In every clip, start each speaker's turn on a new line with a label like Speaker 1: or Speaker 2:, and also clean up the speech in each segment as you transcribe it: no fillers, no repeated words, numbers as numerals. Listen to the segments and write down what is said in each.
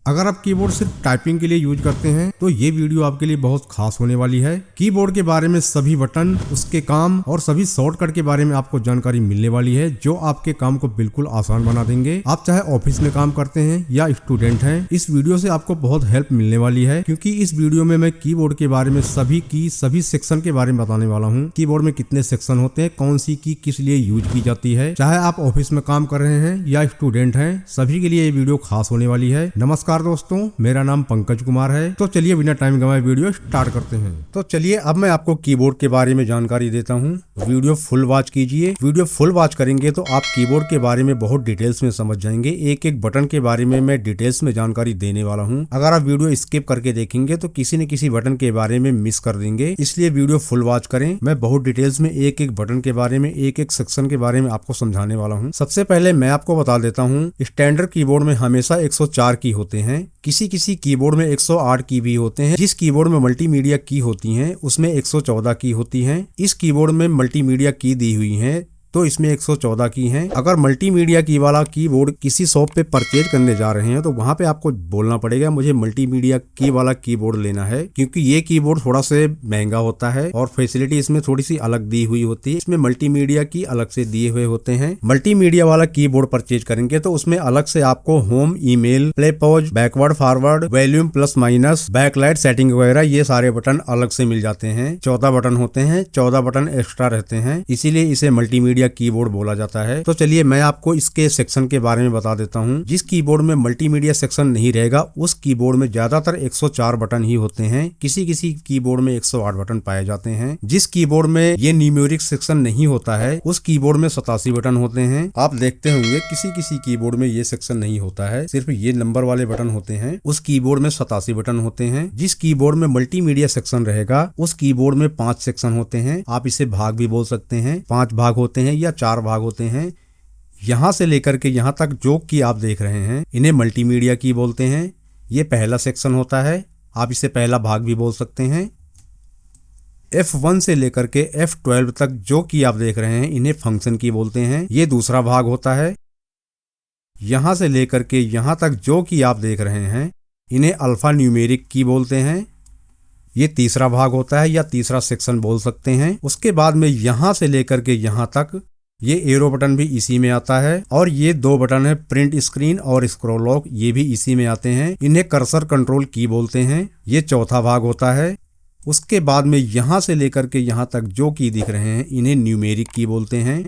Speaker 1: अगर आप कीबोर्ड सिर्फ टाइपिंग के लिए यूज करते हैं तो ये वीडियो आपके लिए बहुत खास होने वाली है। कीबोर्ड के बारे में सभी बटन, उसके काम और सभी शॉर्टकट के बारे में आपको जानकारी मिलने वाली है जो आपके काम को बिल्कुल आसान बना देंगे। आप चाहे ऑफिस में काम करते हैं या स्टूडेंट हैं, इस वीडियो से आपको बहुत हेल्प मिलने वाली है क्योंकि इस वीडियो में मैं कीबोर्ड के बारे में सभी सेक्शन के बारे में बताने वाला हूँ। कीबोर्ड में कितने सेक्शन होते हैं, कौन सी की किस लिए यूज की जाती है, चाहे आप ऑफिस में काम कर रहे हैं या स्टूडेंट हैं, सभी के लिए ये वीडियो खास होने वाली है। नमस्कार दोस्तों, मेरा नाम पंकज कुमार है। तो चलिए बिना टाइम गवाए वीडियो स्टार्ट करते हैं। तो चलिए अब मैं आपको कीबोर्ड के बारे में जानकारी देता हूँ। वीडियो फुल वॉच कीजिए। वीडियो फुल वॉच करेंगे तो आप कीबोर्ड के बारे में बहुत डिटेल्स में समझ जाएंगे। एक एक बटन के बारे में मैं डिटेल्स में जानकारी देने वाला हूँ। अगर आप वीडियो स्किप करके देखेंगे तो किसी न किसी बटन के बारे में मिस कर देंगे, इसलिए वीडियो फुल वॉच करें। मैं बहुत डिटेल्स में एक एक बटन के बारे में, एक एक सेक्शन के बारे में आपको समझाने वाला हूँ। सबसे पहले मैं आपको बता देता हूँ, स्टैंडर्ड कीबोर्ड में हमेशा 104 की होते हैं। किसी किसी कीबोर्ड में 108 की भी होते हैं। जिस कीबोर्ड में मल्टीमीडिया की होती हैं उसमें 114 की होती हैं। इस कीबोर्ड में मल्टीमीडिया की दी हुई हैं तो इसमें 114 की हैं। अगर मल्टीमीडिया की वाला कीबोर्ड किसी शॉप पे परचेज करने जा रहे हैं तो वहां पे आपको बोलना पड़ेगा मुझे मल्टीमीडिया की वाला कीबोर्ड लेना है, क्योंकि ये कीबोर्ड थोड़ा से महंगा होता है और फैसिलिटी इसमें थोड़ी सी अलग दी हुई होती है। इसमें मल्टीमीडिया की अलग से दिए हुए होते हैं। मल्टीमीडिया वाला कीबोर्ड परचेज करेंगे तो उसमें अलग से आपको home, email, play pause, backward forward, volume plus minus, backlight setting वगैरह ये सारे बटन अलग से मिल जाते हैं। 14 बटन होते हैं, 14 बटन एक्स्ट्रा रहते हैं, इसीलिए इसे मल्टीमीडिया कीबोर्ड बोला जाता है। तो चलिए मैं आपको इसके सेक्शन के बारे में बता देता हूँ। जिस कीबोर्ड में मल्टीमीडिया सेक्शन नहीं रहेगा उस कीबोर्ड में ज्यादातर 104 बटन ही होते हैं। किसी किसी कीबोर्ड में 108 बटन पाए जाते हैं। जिस कीबोर्ड में ये न्यूमेरिक सेक्शन नहीं होता है उस कीबोर्ड में 87 बटन होते हैं। आप देखते होंगे किसी किसी कीबोर्ड में ये सेक्शन नहीं होता है, सिर्फ ये नंबर वाले बटन होते हैं। उस कीबोर्ड में 87 बटन होते हैं। जिस कीबोर्ड में मल्टीमीडिया सेक्शन रहेगा उस कीबोर्ड में 5 सेक्शन होते हैं। आप इसे भाग भी बोल सकते हैं। 5 भाग होते हैं या 4 भाग होते हैं। यहां से लेकर के यहां तक जो की आप देख रहे हैं इन्हें मल्टीमीडिया की बोलते हैं। ये पहला सेक्शन होता है, आप इसे पहला भाग भी बोल सकते हैं। F1 से लेकर के F12 तक जो की आप देख रहे हैं इन्हें फंक्शन की बोलते हैं। ये दूसरा भाग होता है। यहां से लेकर के यहां तक जो की आप देख रहे हैं इन्हें अल्फा न्यूमेरिक की बोलते हैं। ये तीसरा भाग होता है या तीसरा सेक्शन बोल सकते हैं। उसके बाद में यहां से लेकर के यहां तक ये एरो बटन भी इसी में आता है और ये 2 बटन है प्रिंट स्क्रीन और स्क्रॉल लॉक, ये भी इसी में आते हैं। इन्हें कर्सर कंट्रोल की बोलते हैं। ये चौथा भाग होता है। उसके बाद में यहां से लेकर के यहां तक जो की दिख रहे हैं इन्हें न्यूमेरिक की बोलते हैं।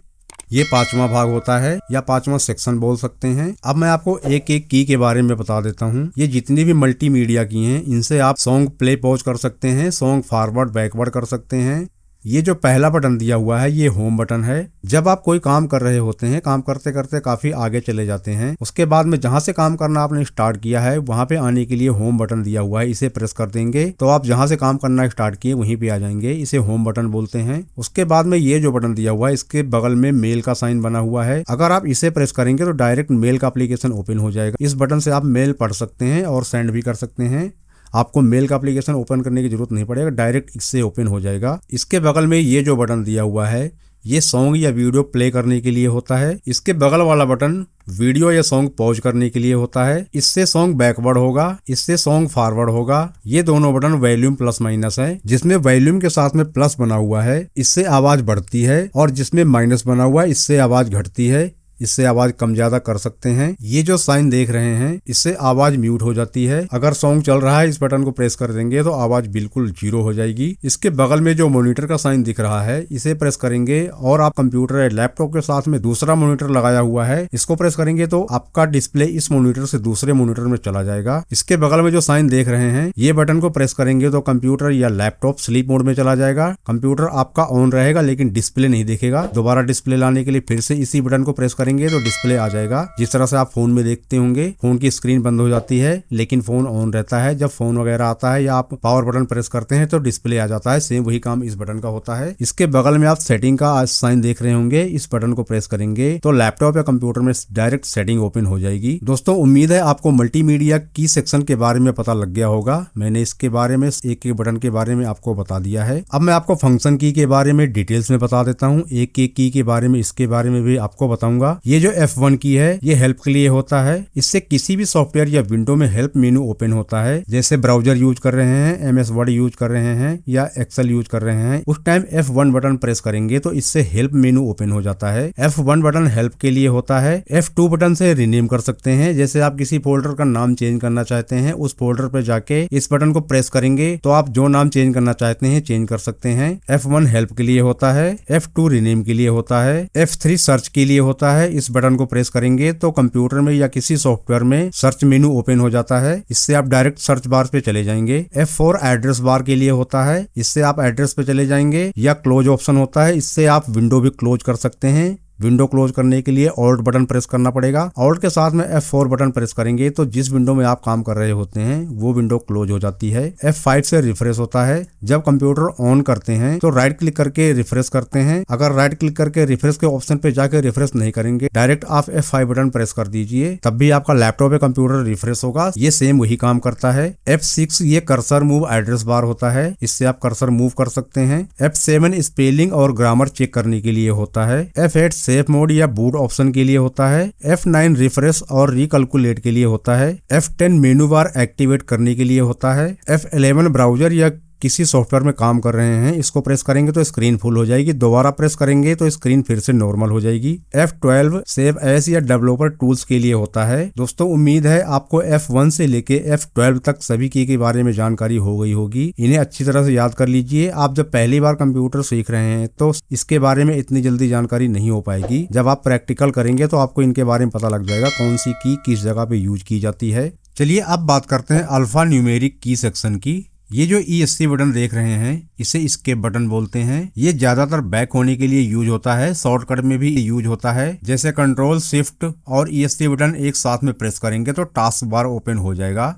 Speaker 1: ये 5वां भाग होता है या 5वां सेक्शन बोल सकते हैं। अब मैं आपको एक एक की के बारे में बता देता हूँ। ये जितनी भी मल्टीमीडिया की हैं इनसे आप सॉन्ग प्ले पॉज कर सकते हैं, सॉन्ग फॉरवर्ड बैकवर्ड कर सकते हैं। ये जो पहला बटन दिया हुआ है ये होम बटन है। जब आप कोई काम कर रहे होते हैं, काम करते करते काफी आगे चले जाते हैं, उसके बाद में जहां से काम करना आपने स्टार्ट किया है वहां पे आने के लिए होम बटन दिया हुआ है। इसे प्रेस कर देंगे तो आप जहां से काम करना स्टार्ट किए वहीं पे आ जाएंगे। इसे होम बटन बोलते हैं। उसके बाद में ये जो बटन दिया हुआ है इसके बगल में मेल का साइन बना हुआ है। अगर आप इसे प्रेस करेंगे तो डायरेक्ट मेल का एप्लीकेशन ओपन हो जाएगा। इस बटन से आप मेल पढ़ सकते हैं और सेंड भी कर सकते हैं। आपको मेल का एप्लीकेशन ओपन करने की जरूरत नहीं पड़ेगा, डायरेक्ट इससे ओपन हो जाएगा। इसके बगल में ये जो बटन दिया हुआ है ये सॉन्ग या वीडियो प्ले करने के लिए होता है। इसके बगल वाला बटन वीडियो या सॉन्ग पॉज करने के लिए होता है। इससे सॉन्ग बैकवर्ड होगा, इससे सॉन्ग फॉरवर्ड होगा। ये दोनों बटन वॉल्यूम प्लस माइनस है। जिसमें वॉल्यूम के साथ में प्लस बना हुआ है इससे आवाज बढ़ती है और जिसमें माइनस बना हुआ है इससे आवाज घटती है। इससे आवाज कम ज्यादा कर सकते हैं। ये जो साइन देख रहे हैं इससे आवाज म्यूट हो जाती है। अगर सॉन्ग चल रहा है इस बटन को प्रेस कर देंगे तो आवाज बिल्कुल 0 हो जाएगी। इसके बगल में जो मॉनिटर का साइन दिख रहा है इसे प्रेस करेंगे और आप कंप्यूटर या लैपटॉप के साथ में दूसरा मॉनिटर लगाया हुआ है, इसको प्रेस करेंगे तो आपका डिस्प्ले इस मॉनिटर से दूसरे मॉनिटर में चला जाएगा। इसके बगल में जो साइन देख रहे हैं ये बटन को प्रेस करेंगे तो कंप्यूटर या लैपटॉप स्लीप मोड में चला जाएगा। कंप्यूटर आपका ऑन रहेगा लेकिन डिस्प्ले नहीं दिखेगा। दोबारा डिस्प्ले लाने के लिए फिर से इसी बटन को प्रेस करेंगे तो डिस्प्ले आ जाएगा। जिस तरह से आप फोन में देखते होंगे फोन की स्क्रीन बंद हो जाती है लेकिन फोन ऑन रहता है। जब फोन वगैरह आता है या आप पावर बटन प्रेस करते हैं तो डिस्प्ले आ जाता है। सेम वही काम इस बटन का होता है। इसके बगल में आप सेटिंग का साइन देख रहे होंगे, इस बटन को प्रेस करेंगे तो लैपटॉप या कंप्यूटर में डायरेक्ट सेटिंग ओपन हो जाएगी। दोस्तों उम्मीद है आपको मल्टीमीडिया की सेक्शन के बारे में पता लग गया होगा। मैंने इसके बारे में एक एक बटन के बारे में आपको बता दिया है। अब मैं आपको फंक्शन की के बारे में डिटेल्स में बता देता हूँ। एक एक की के बारे में इसके बारे में भी आपको बताऊंगा। ये जो F1 की है ये हेल्प के लिए होता है। इससे किसी भी सॉफ्टवेयर या विंडो में हेल्प मेनू ओपन होता है। जैसे ब्राउजर यूज कर रहे हैं, MS वर्ड यूज कर रहे हैं या एक्सेल यूज कर रहे हैं, उस टाइम F1 बटन प्रेस करेंगे तो इससे हेल्प मेनू ओपन हो जाता है। F1 बटन हेल्प के लिए होता है। F2 बटन से रीनेम कर सकते हैं। जैसे आप किसी फोल्डर का नाम चेंज करना चाहते हैं, उस फोल्डर पे जाके इस बटन को प्रेस करेंगे तो आप जो नाम चेंज करना चाहते हैं चेंज कर सकते हैं। F1 हेल्प के लिए होता है। F2 रीनेम के लिए होता है। F3 सर्च के लिए होता है। इस बटन को प्रेस करेंगे तो कंप्यूटर में या किसी सॉफ्टवेयर में सर्च मेनू ओपन हो जाता है। इससे आप डायरेक्ट सर्च बार पे चले जाएंगे। F4 एड्रेस बार के लिए होता है। इससे आप एड्रेस पे चले जाएंगे। या क्लोज ऑप्शन होता है, इससे आप विंडो भी क्लोज कर सकते हैं। विंडो क्लोज करने के लिए ऑल्ट बटन प्रेस करना पड़ेगा। ऑल्ट के साथ में F4 बटन प्रेस करेंगे तो जिस विंडो में आप काम कर रहे होते हैं वो विंडो क्लोज हो जाती है। F5 से रिफ्रेश होता है। जब कंप्यूटर ऑन करते हैं तो राइट क्लिक करके रिफ्रेश करते हैं। अगर राइट क्लिक करके रिफ्रेश के ऑप्शन पे जाकर रिफ्रेश नहीं करेंगे, डायरेक्ट आप F5 बटन प्रेस कर दीजिए, तब भी आपका लैपटॉप या कंप्यूटर रिफ्रेश होगा। ये सेम वही काम करता है। F6 ये कर्सर मूव एड्रेस बार होता है। इससे आप कर्सर मूव कर सकते हैं। F7 स्पेलिंग और ग्रामर चेक करने के लिए होता है। F8 सेफ मोड या बूट ऑप्शन के लिए होता है। F9 रिफ्रेश और रिकैलकुलेट के लिए होता है। F10 मेनू बार एक्टिवेट करने के लिए होता है। F11 ब्राउजर या किसी सॉफ्टवेयर में काम कर रहे हैं, इसको प्रेस करेंगे तो स्क्रीन फुल हो जाएगी, दोबारा प्रेस करेंगे तो स्क्रीन फिर से नॉर्मल हो जाएगी। F12 सेव एज या डेवलपर टूल्स के लिए होता है। दोस्तों उम्मीद है आपको F1 से लेके F12 तक सभी की के बारे में जानकारी हो गई होगी। इन्हें अच्छी तरह से याद कर लीजिए। आप जब पहली बार कंप्यूटर सीख रहे हैं तो इसके बारे में इतनी जल्दी जानकारी नहीं हो पाएगी। जब आप प्रैक्टिकल करेंगे तो आपको इनके बारे में पता लग जाएगा कौन सी की किस जगह पे यूज की जाती है। चलिए अब बात करते हैं अल्फा न्यूमेरिक की सेक्शन की। ये जो ESC बटन देख रहे हैं इसे एस्केप बटन बोलते हैं। ये ज्यादातर बैक होने के लिए यूज होता है, शॉर्टकट में भी यूज होता है। जैसे कंट्रोल शिफ्ट और ESC बटन एक साथ में प्रेस करेंगे तो टास्क बार ओपन हो जाएगा।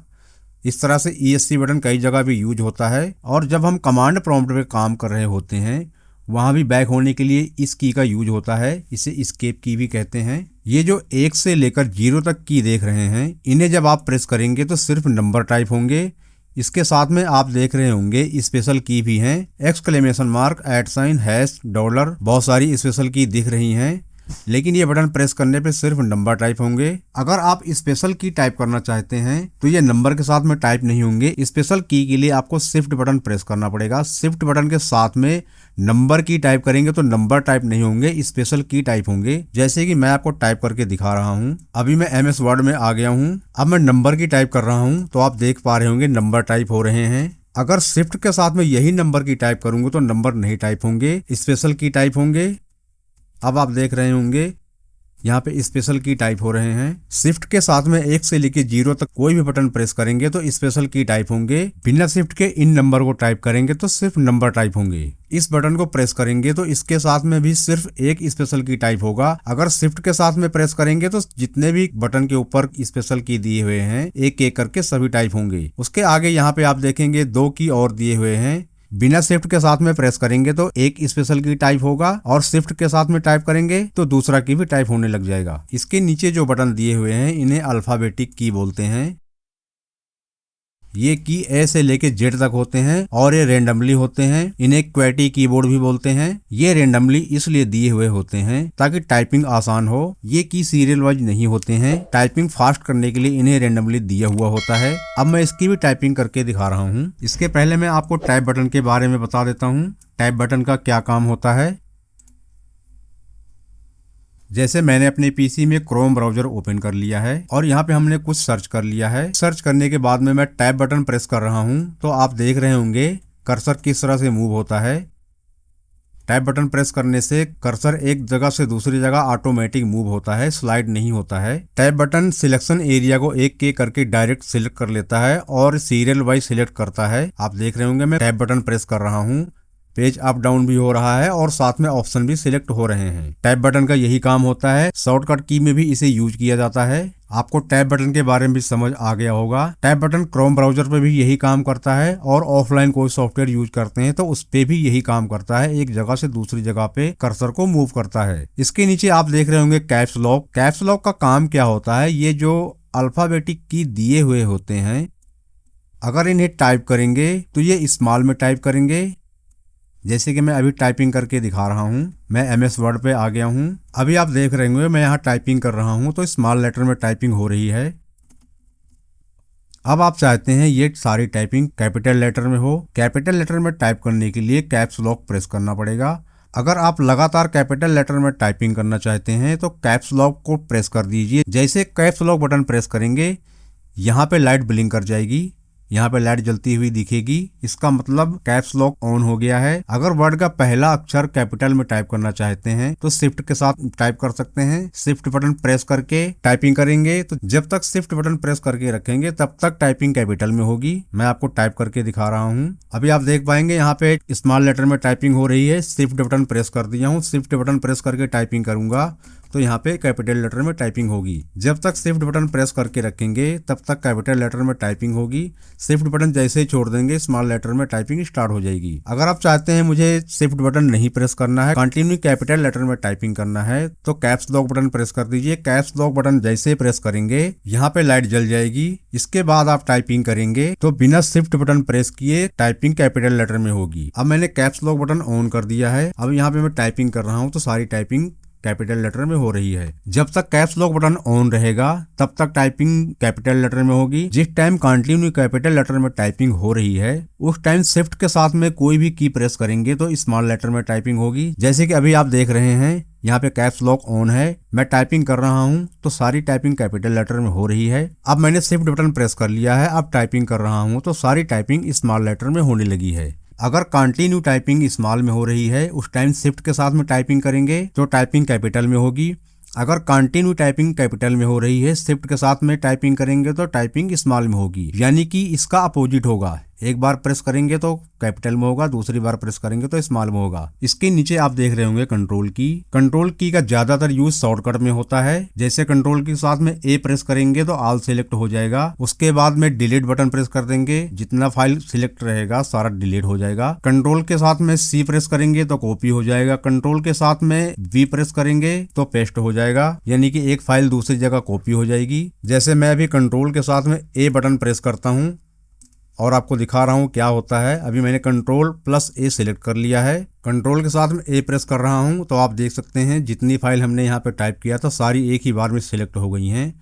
Speaker 1: इस तरह से ESC बटन कई जगह भी यूज होता है। और जब हम कमांड प्रॉम्प्ट पे काम कर रहे होते हैं वहां भी बैक होने के लिए इस की का यूज होता है। इसे एस्केप की भी कहते हैं। ये जो 1 से लेकर 0 तक की देख रहे हैं, इन्हें जब आप प्रेस करेंगे तो सिर्फ नंबर टाइप होंगे। इसके साथ में आप देख रहे होंगे स्पेशल की भी हैं, एक्सक्लेमेशन मार्क, @ हैश, $। बहुत सारी स्पेशल की दिख रही हैं, लेकिन ये बटन प्रेस करने पे सिर्फ नंबर टाइप होंगे। अगर आप स्पेशल की टाइप करना चाहते हैं तो ये नंबर के साथ में टाइप नहीं होंगे। स्पेशल की के लिए आपको शिफ्ट बटन प्रेस करना पड़ेगा। शिफ्ट बटन के साथ में नंबर की टाइप करेंगे तो नंबर टाइप नहीं होंगे, स्पेशल की टाइप होंगे। जैसे कि मैं आपको टाइप करके दिखा रहा हूँ। अभी मैं MS वर्ड में आ गया हूँ। अब मैं नंबर की टाइप कर रहा हूँ तो आप देख पा रहे होंगे नंबर टाइप हो रहे हैं। अगर शिफ्ट के साथ में यही नंबर की टाइप करूंगा तो नंबर नहीं टाइप होंगे, स्पेशल की टाइप होंगे। अब आप देख रहे होंगे यहाँ पे स्पेशल की टाइप हो रहे हैं। शिफ्ट के साथ में 1 से लेके 0 तक कोई भी बटन प्रेस करेंगे तो स्पेशल की टाइप होंगे। बिना शिफ्ट के इन नंबर को टाइप करेंगे तो सिर्फ नंबर टाइप होंगे। इस बटन को प्रेस करेंगे तो इसके साथ में भी सिर्फ एक स्पेशल की टाइप होगा। अगर शिफ्ट के साथ में प्रेस करेंगे तो जितने भी बटन के ऊपर स्पेशल की दिए हुए हैं एक एक करके सभी टाइप होंगे। उसके आगे यहाँ पे आप देखेंगे 2 की और दिए हुए हैं। बिना शिफ्ट के साथ में प्रेस करेंगे तो एक स्पेशल की टाइप होगा और शिफ्ट के साथ में टाइप करेंगे तो दूसरा की भी टाइप होने लग जाएगा। इसके नीचे जो बटन दिए हुए हैं इन्हें अल्फाबेटिक की बोलते हैं। ये की A से लेके Z तक होते हैं और ये रेंडमली होते हैं। इन्हें क्वेटी कीबोर्ड भी बोलते हैं। ये रेंडमली इसलिए दिए हुए होते हैं ताकि टाइपिंग आसान हो। ये की सीरियल वाइज नहीं होते हैं। टाइपिंग फास्ट करने के लिए इन्हें रेंडमली दिया हुआ होता है। अब मैं इसकी भी टाइपिंग करके दिखा रहा हूँ। इसके पहले मैं आपको टाइप बटन के बारे में बता देता हूँ। टाइप बटन का क्या काम होता है। जैसे मैंने अपने पीसी में क्रोम ब्राउजर ओपन कर लिया है और यहाँ पे हमने कुछ सर्च कर लिया है। सर्च करने के बाद में मैं टैब बटन प्रेस कर रहा हूँ तो आप देख रहे होंगे कर्सर किस तरह से मूव होता है। टैब बटन प्रेस करने से कर्सर एक जगह से दूसरी जगह ऑटोमेटिक मूव होता है, स्लाइड नहीं होता है। टैब बटन सिलेक्शन एरिया को एक एक करके डायरेक्ट सिलेक्ट कर लेता है और सीरियल वाइज सिलेक्ट करता है। आप देख रहे होंगे मैं टैब बटन प्रेस कर रहा हूँ, पेज अप डाउन भी हो रहा है और साथ में ऑप्शन भी सिलेक्ट हो रहे हैं। टैब बटन का यही काम होता है। शॉर्टकट की में भी इसे यूज किया जाता है। आपको टैब बटन के बारे में भी समझ आ गया होगा। टैब बटन क्रोम ब्राउजर पे भी यही काम करता है और ऑफलाइन कोई सॉफ्टवेयर यूज करते हैं तो उस पे भी यही काम करता है। एक जगह से दूसरी जगह पे कर्सर को मूव करता है। इसके नीचे आप देख रहे होंगे कैप्स लॉक। कैप्स लॉक का काम क्या होता है, ये जो अल्फाबेटिक की दिए हुए होते हैं अगर इन्हें टाइप करेंगे तो ये स्मॉल में टाइप करेंगे, जैसे कि मैं अभी टाइपिंग करके दिखा रहा हूँ। मैं MS वर्ड पे आ गया हूँ। अभी आप देख रहे होंगे मैं यहाँ टाइपिंग कर रहा हूँ तो स्मॉल लेटर में टाइपिंग हो रही है। अब आप चाहते हैं ये सारी टाइपिंग कैपिटल लेटर में हो। कैपिटल लेटर में टाइप करने के लिए कैप्स लॉक प्रेस करना पड़ेगा। अगर आप लगातार कैपिटल लेटर में टाइपिंग करना चाहते हैं तो कैप्स लॉक को प्रेस कर दीजिए। जैसे कैप्स लॉक बटन प्रेस करेंगे यहाँ पे लाइट ब्लिंक कर जाएगी, यहाँ पे लाइट जलती हुई दिखेगी। इसका मतलब कैप्स लॉक ऑन हो गया है। अगर वर्ड का पहला अक्षर कैपिटल में टाइप करना चाहते हैं तो शिफ्ट के साथ टाइप कर सकते हैं। शिफ्ट बटन प्रेस करके टाइपिंग करेंगे तो जब तक शिफ्ट बटन प्रेस करके रखेंगे तब तक टाइपिंग कैपिटल में होगी। मैं आपको टाइप करके दिखा रहा हूँ। अभी आप देख पाएंगे यहाँ पे स्मॉल लेटर में टाइपिंग हो रही है। शिफ्ट बटन प्रेस कर दिया हूँ। शिफ्ट बटन प्रेस करके टाइपिंग करूंगा तो यहाँ पे कैपिटल लेटर में टाइपिंग होगी। जब तक शिफ्ट बटन प्रेस करके रखेंगे तब तक कैपिटल लेटर में टाइपिंग होगी। शिफ्ट बटन जैसे ही छोड़ देंगे स्मॉल लेटर में टाइपिंग स्टार्ट हो जाएगी। अगर आप चाहते हैं मुझे शिफ्ट बटन नहीं प्रेस करना है, कंटिन्यू कैपिटल लेटर में टाइपिंग करना है तो कैप्स लॉक बटन प्रेस कर दीजिए। कैप्स लॉक बटन जैसे ही प्रेस करेंगे यहाँ पे लाइट जल जाएगी। इसके बाद आप टाइपिंग करेंगे तो बिना शिफ्ट बटन प्रेस किए टाइपिंग कैपिटल लेटर में होगी। अब मैंने कैप्स लॉक बटन ऑन कर दिया है। अब यहाँ पे मैं टाइपिंग कर रहा हूँ तो सारी टाइपिंग कैपिटल लेटर में हो रही है। जब तक कैप्स लॉक बटन ऑन रहेगा तब तक टाइपिंग कैपिटल लेटर में होगी। जिस टाइम कंटिन्यू कैपिटल लेटर में टाइपिंग हो रही है उस टाइम शिफ्ट के साथ में कोई भी की प्रेस करेंगे तो स्मॉल लेटर में टाइपिंग होगी। जैसे कि अभी आप देख रहे हैं यहाँ पे कैप्स लॉक ऑन है, मैं टाइपिंग कर रहा हूँ तो सारी टाइपिंग कैपिटल लेटर में हो रही है। अब मैंने शिफ्ट बटन प्रेस कर लिया है। अब टाइपिंग कर रहा हूँ तो सारी टाइपिंग स्मॉल लेटर में होने लगी है। अगर कंटिन्यू टाइपिंग स्मॉल में हो रही है उस टाइम शिफ्ट के साथ में टाइपिंग करेंगे तो टाइपिंग कैपिटल में होगी। अगर कंटिन्यू टाइपिंग कैपिटल में हो रही है शिफ्ट के साथ में टाइपिंग करेंगे तो टाइपिंग स्मॉल में होगी। यानी कि इसका अपोजिट होगा। एक बार प्रेस करेंगे तो कैपिटल में होगा, दूसरी बार प्रेस करेंगे तो स्मॉल में होगा। इसके नीचे आप देख रहे होंगे कंट्रोल की। कंट्रोल की का ज्यादातर यूज शॉर्टकट में होता है। जैसे कंट्रोल के साथ में ए प्रेस करेंगे तो ऑल सिलेक्ट हो जाएगा। उसके बाद में डिलीट बटन प्रेस कर देंगे, जितना फाइल सिलेक्ट रहेगा सारा डिलीट हो जाएगा। कंट्रोल के साथ में सी प्रेस करेंगे तो कॉपी हो जाएगा। कंट्रोल के साथ में वी प्रेस करेंगे तो पेस्ट हो जाएगा, यानी कि एक फाइल दूसरी जगह कॉपी हो जाएगी। जैसे मैं अभी कंट्रोल के साथ में ए बटन प्रेस करता हूँ और आपको दिखा रहा हूँ क्या होता है। अभी मैंने कंट्रोल प्लस ए सिलेक्ट कर लिया है। कंट्रोल के साथ में ए प्रेस कर रहा हूँ तो आप देख सकते हैं जितनी फाइल हमने यहाँ पे टाइप किया था सारी एक ही बार में सिलेक्ट हो गई हैं।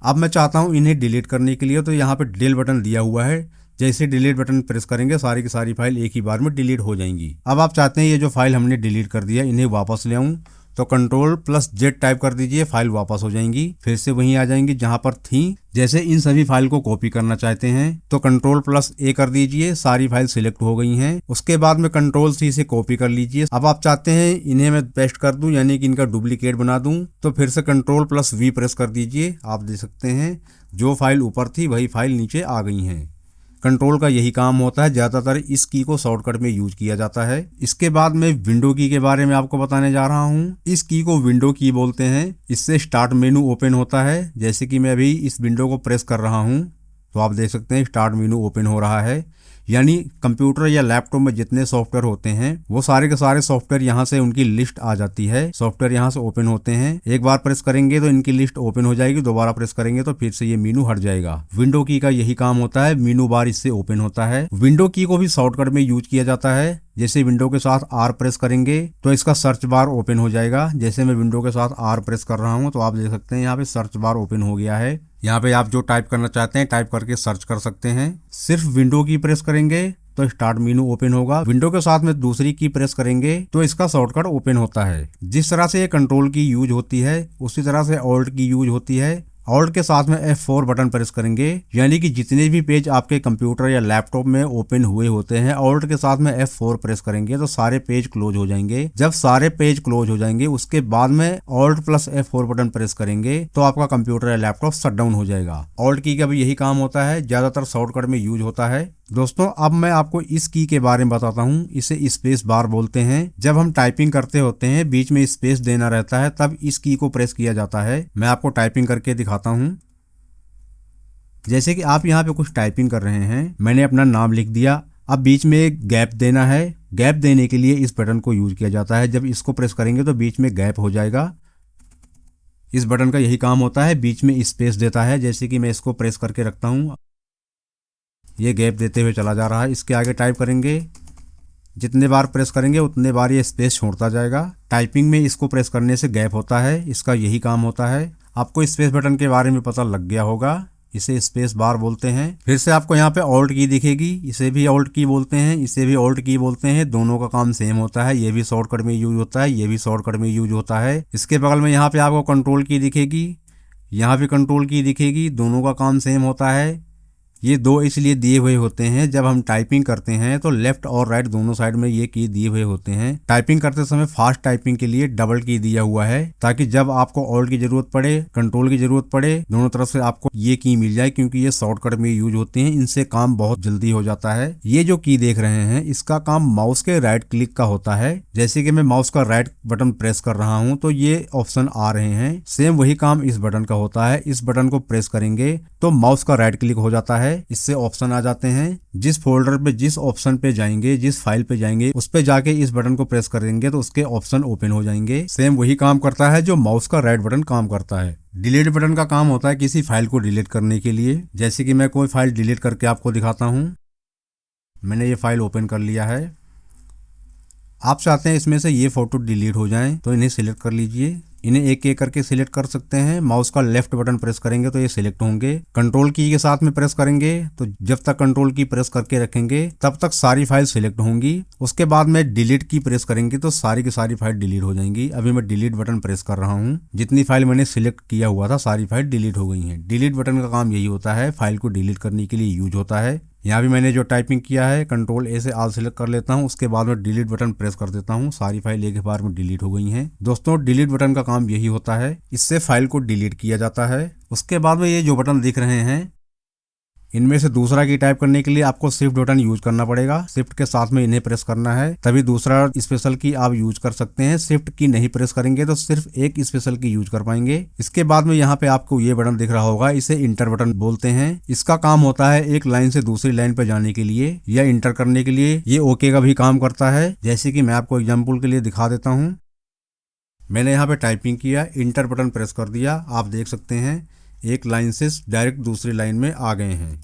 Speaker 1: अब मैं चाहता हूँ इन्हें डिलीट करने के लिए तो यहाँ पे डिलीट बटन दिया हुआ है। जैसे डिलीट बटन प्रेस करेंगे सारी की सारी फाइल एक ही बार में डिलीट हो जाएंगी। अब आप चाहते हैं ये जो फाइल हमने डिलीट कर दिया इन्हें वापस ले आऊँ तो कंट्रोल प्लस जेड टाइप कर दीजिए, फाइल वापस हो जाएंगी, फिर से वहीं आ जाएंगी जहां पर थी। जैसे इन सभी फाइल को कॉपी करना चाहते हैं तो कंट्रोल प्लस ए कर दीजिए, सारी फाइल सिलेक्ट हो गई हैं। उसके बाद में कंट्रोल सी से कॉपी कर लीजिए। अब आप चाहते हैं इन्हें मैं पेस्ट कर दूं यानी कि इनका डुप्लीकेट बना दूं तो फिर से कंट्रोल प्लस वी प्रेस कर दीजिए। आप देख सकते हैं जो फाइल ऊपर थी वही फाइल नीचे आ गई हैं। कंट्रोल का यही काम होता है, ज्यादातर इस की को शॉर्टकट में यूज किया जाता है। इसके बाद मैं विंडो की के बारे में आपको बताने जा रहा हूँ। इस की को विंडो की बोलते हैं। इससे स्टार्ट मेनू ओपन होता है। जैसे कि मैं अभी इस विंडो को प्रेस कर रहा हूँ तो आप देख सकते हैं स्टार्ट मेनू ओपन हो रहा है। यानी कंप्यूटर या लैपटॉप में जितने सॉफ्टवेयर होते हैं वो सारे के सारे सॉफ्टवेयर यहाँ से उनकी लिस्ट आ जाती है। सॉफ्टवेयर यहाँ से ओपन होते हैं। एक बार प्रेस करेंगे तो इनकी लिस्ट ओपन हो जाएगी, दोबारा प्रेस करेंगे तो फिर से ये मेनू हट जाएगा। विंडो की का यही काम होता है, मेनू बार इससे ओपन होता है। विंडो की को भी शॉर्टकट में यूज किया जाता है। जैसे विंडो के साथ आर प्रेस करेंगे तो इसका सर्च बार ओपन हो जाएगा। जैसे मैं विंडो के साथ आर प्रेस कर रहा हूँ तो आप देख सकते हैं यहाँ पे सर्च बार ओपन हो गया है। यहाँ पे आप जो टाइप करना चाहते हैं टाइप करके सर्च कर सकते हैं। सिर्फ विंडो की प्रेस करेंगे तो स्टार्ट मेनू ओपन होगा। विंडो के साथ में दूसरी की प्रेस करेंगे तो इसका शॉर्टकट ओपन होता है। जिस तरह से ये कंट्रोल की यूज होती है उसी तरह से ऑल्ट की यूज होती है। ऑल्ट के साथ में F4 बटन प्रेस करेंगे यानी कि जितने भी पेज आपके कंप्यूटर या लैपटॉप में ओपन हुए होते हैं ऑल्ट के साथ में F4 प्रेस करेंगे तो सारे पेज क्लोज हो जाएंगे। जब सारे पेज क्लोज हो जाएंगे उसके बाद में alt plus F4 button press करेंगे तो आपका कंप्यूटर या लैपटॉप शट डाउन हो जाएगा। ऑल्ट की का भी यही काम होता है, ज्यादातर शॉर्टकट में यूज होता है। दोस्तों अब मैं आपको इस की के बारे में बताता हूँ। इसे स्पेस बार बोलते हैं। जब हम टाइपिंग करते होते हैं बीच में स्पेस देना रहता है तब इस की को प्रेस किया जाता है। मैं आपको टाइपिंग करके दिखाता हूँ। जैसे कि आप यहाँ पे कुछ टाइपिंग कर रहे हैं, मैंने अपना नाम लिख दिया। अब बीच में एक गैप देना है। गैप देने के लिए इस बटन को यूज किया जाता है। जब इसको प्रेस करेंगे तो बीच में गैप हो जाएगा। इस बटन का यही काम होता है, बीच में स्पेस देता है। जैसे कि मैं इसको प्रेस करके रखता हूँ, ये गैप देते हुए चला जा रहा है। इसके आगे टाइप करेंगे जितने बार प्रेस करेंगे उतने बार ये स्पेस छोड़ता जाएगा। टाइपिंग में इसको प्रेस करने से गैप होता है, इसका यही काम होता है। आपको स्पेस बटन के बारे में पता लग गया होगा, इसे स्पेस बार बोलते हैं। फिर से आपको यहाँ पे ऑल्ट की दिखेगी, इसे भी ऑल्ट की बोलते हैं, इसे भी ऑल्ट की बोलते हैं। दोनों का काम सेम होता है, ये भी शॉर्टकट में यूज होता है, ये भी शॉर्टकट में यूज होता है। इसके बगल में यहाँ पे आपको कंट्रोल की दिखेगी, यहाँ भी कंट्रोल की दिखेगी, दोनों का काम सेम होता है। ये दो इसलिए दिए हुए होते हैं, जब हम टाइपिंग करते हैं तो लेफ्ट और राइट दोनों साइड में ये की दिए हुए होते हैं। टाइपिंग करते समय फास्ट टाइपिंग के लिए डबल की दिया हुआ है, ताकि जब आपको ऑल्ट की जरूरत पड़े, कंट्रोल की जरूरत पड़े, दोनों तरफ से आपको ये की मिल जाए, क्योंकि ये शॉर्टकट में यूज होते हैं। इनसे काम बहुत जल्दी हो जाता है। ये जो की देख रहे हैं इसका काम माउस के राइट क्लिक का होता है। जैसे कि मैं माउस का राइट बटन प्रेस कर रहा हूँ तो ये ऑप्शन आ रहे हैं, सेम वही काम इस बटन का होता है। इस बटन को प्रेस करेंगे तो माउस का राइट क्लिक हो जाता है, इससे ऑप्शन आ जाते हैं। जिस फोल्डर पे, जिस ऑप्शन पे जाएंगे, जिस फाइल पे जाएंगे, उस पे जाके इस बटन को प्रेस करेंगे तो उसके ऑप्शन ओपन हो जाएंगे। सेम वही काम करता है जो माउस का राइट बटन काम करता है। डिलीट बटन का काम होता है किसी फाइल को डिलीट करने के लिए। जैसे कि मैं कोई फाइल डिलीट करके आपको दिखाता हूँ। मैंने ये फाइल ओपन कर लिया है। आप चाहते हैं इसमें से ये फोटो डिलीट हो जाएं तो इन्हें सिलेक्ट कर लीजिए। इन्हें एक एक करके सिलेक्ट कर सकते हैं। माउस का लेफ्ट बटन प्रेस करेंगे तो ये सिलेक्ट होंगे। कंट्रोल की के साथ में प्रेस करेंगे तो जब तक कंट्रोल की प्रेस करके रखेंगे तब तक सारी फाइल सिलेक्ट होंगी। उसके बाद में डिलीट की प्रेस करेंगे तो सारी की सारी फाइल डिलीट हो जाएंगी। अभी मैं डिलीट बटन प्रेस कर रहा हूँ। जितनी फाइल मैंने सिलेक्ट किया हुआ था सारी फाइल डिलीट हो गई है। डिलीट बटन का काम यही होता है, फाइल को डिलीट करने के लिए यूज होता है। यहाँ भी मैंने जो टाइपिंग किया है कंट्रोल ए से ऑल सिलेक्ट कर लेता हूँ। उसके बाद में डिलीट बटन प्रेस कर देता हूँ। सारी फाइल एक बार में डिलीट हो गई हैं। दोस्तों, डिलीट बटन का काम यही होता है, इससे फाइल को डिलीट किया जाता है। उसके बाद में ये जो बटन दिख रहे हैं इनमें से दूसरा की टाइप करने के लिए आपको शिफ्ट बटन यूज करना पड़ेगा। शिफ्ट के साथ में इन्हें प्रेस करना है, तभी दूसरा स्पेशल की आप यूज कर सकते हैं। शिफ्ट की नहीं प्रेस करेंगे तो सिर्फ एक स्पेशल की यूज कर पाएंगे। इसके बाद में यहाँ पे आपको ये बटन दिख रहा होगा, इसे इंटर बटन बोलते हैं। इसका काम होता है एक लाइन से दूसरी लाइन पे जाने के लिए या इंटर करने के लिए। ये ओके का भी काम करता है। जैसे कि मैं आपको एग्जाम्पल के लिए दिखा देता हूँ। मैंने यहाँ पे टाइपिंग किया, इंटर बटन प्रेस कर दिया। आप देख सकते हैं एक लाइन से डायरेक्ट दूसरी लाइन में आ गए हैं।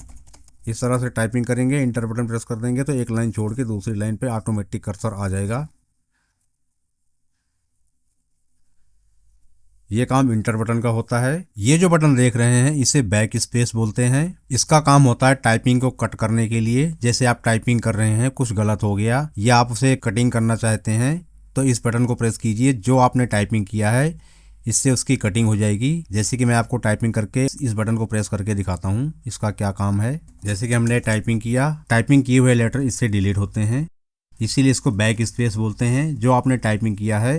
Speaker 1: इस तरह से टाइपिंग करेंगे, इंटर बटन प्रेस कर देंगे तो एक लाइन छोड़ के दूसरी लाइन पे ऑटोमेटिक कर्सर आ जाएगा। ये काम इंटर बटन का होता है। ये जो बटन देख रहे हैं इसे बैक स्पेस बोलते हैं। इसका काम होता है टाइपिंग को कट करने के लिए। जैसे आप टाइपिंग कर रहे हैं, कुछ गलत हो गया या आप उसे कटिंग करना चाहते हैं तो इस बटन को प्रेस कीजिए। जो आपने टाइपिंग किया है इससे उसकी कटिंग हो जाएगी। जैसे कि मैं आपको टाइपिंग करके इस बटन को प्रेस करके दिखाता हूँ इसका क्या काम है। जैसे कि हमने टाइपिंग किया, टाइपिंग किए हुए लेटर इससे डिलीट होते हैं, इसीलिए इसको बैक स्पेस बोलते हैं। जो आपने टाइपिंग किया है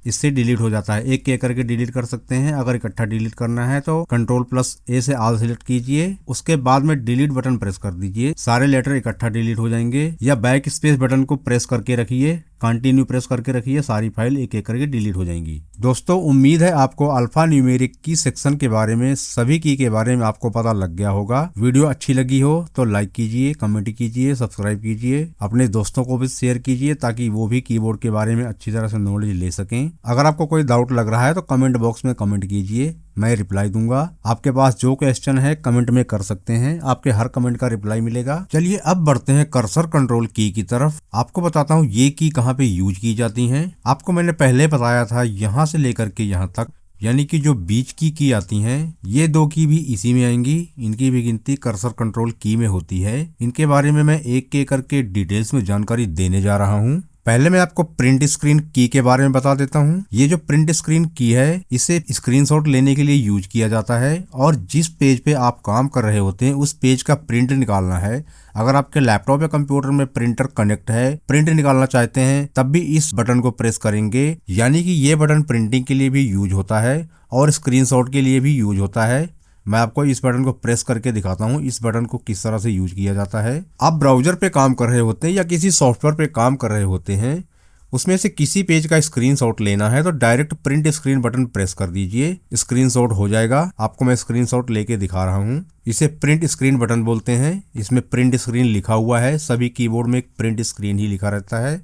Speaker 1: इससे डिलीट हो जाता है। एक एक करके डिलीट कर सकते हैं। अगर इकट्ठा डिलीट करना है तो कंट्रोल प्लस ए से ऑल सिलेक्ट कीजिए। उसके बाद में डिलीट बटन प्रेस कर दीजिए, सारे लेटर इकट्ठा डिलीट हो जाएंगे। या बैक स्पेस बटन को प्रेस करके रखिए, कंटिन्यू प्रेस करके रखिए, सारी फाइल एक एक करके डिलीट हो जाएंगी। दोस्तों, उम्मीद है आपको अल्फा न्यूमेरिक की सेक्शन के बारे में, सभी की के बारे में आपको पता लग गया होगा। वीडियो अच्छी लगी हो तो लाइक कीजिए, कमेंट कीजिए, सब्सक्राइब कीजिए, अपने दोस्तों को भी शेयर कीजिए ताकि वो भी कीबोर्ड के बारे में अच्छी तरह से नॉलेज ले सकें। अगर आपको कोई डाउट लग रहा है तो कमेंट बॉक्स में कमेंट कीजिए, मैं रिप्लाई दूंगा। आपके पास जो क्वेश्चन है कमेंट में कर सकते हैं, आपके हर कमेंट का रिप्लाई मिलेगा। चलिए अब बढ़ते हैं कर्सर कंट्रोल की तरफ। आपको बताता हूँ ये की कहाँ पे यूज की जाती हैं। आपको मैंने पहले बताया था यहाँ से लेकर के यहाँ तक, यानी कि जो बीच की आती हैं ये दो की भी इसी में आएंगी। इनकी भी गिनती कर्सर कंट्रोल की में होती है। इनके बारे में मैं एक एक करके डिटेल्स में जानकारी देने जा रहा हूँ। पहले मैं आपको प्रिंट स्क्रीन की के बारे में बता देता हूँ। ये जो प्रिंट स्क्रीन की है इसे स्क्रीनशॉट लेने के लिए यूज किया जाता है, और जिस पेज पे आप काम कर रहे होते हैं उस पेज का प्रिंट निकालना है। अगर आपके लैपटॉप या कंप्यूटर में प्रिंटर कनेक्ट है, प्रिंट निकालना चाहते हैं, तब भी इस बटन को प्रेस करेंगे। यानी कि ये बटन प्रिंटिंग के लिए भी यूज होता है और स्क्रीनशॉट के लिए भी यूज होता है। मैं आपको इस बटन को प्रेस करके दिखाता हूँ इस बटन को किस तरह से यूज किया जाता है। आप ब्राउजर पे काम कर रहे होते हैं या किसी सॉफ्टवेयर पे काम कर रहे होते हैं, उसमें से किसी पेज का स्क्रीनशॉट लेना है तो direct print screen button press कर दीजिए, स्क्रीनशॉट हो जाएगा। आपको मैं स्क्रीनशॉट लेके दिखा रहा हूँ। इसे प्रिंट स्क्रीन बटन बोलते हैं। इसमें प्रिंट स्क्रीन लिखा हुआ है, सभी कीबोर्ड में प्रिंट स्क्रीन ही लिखा रहता है।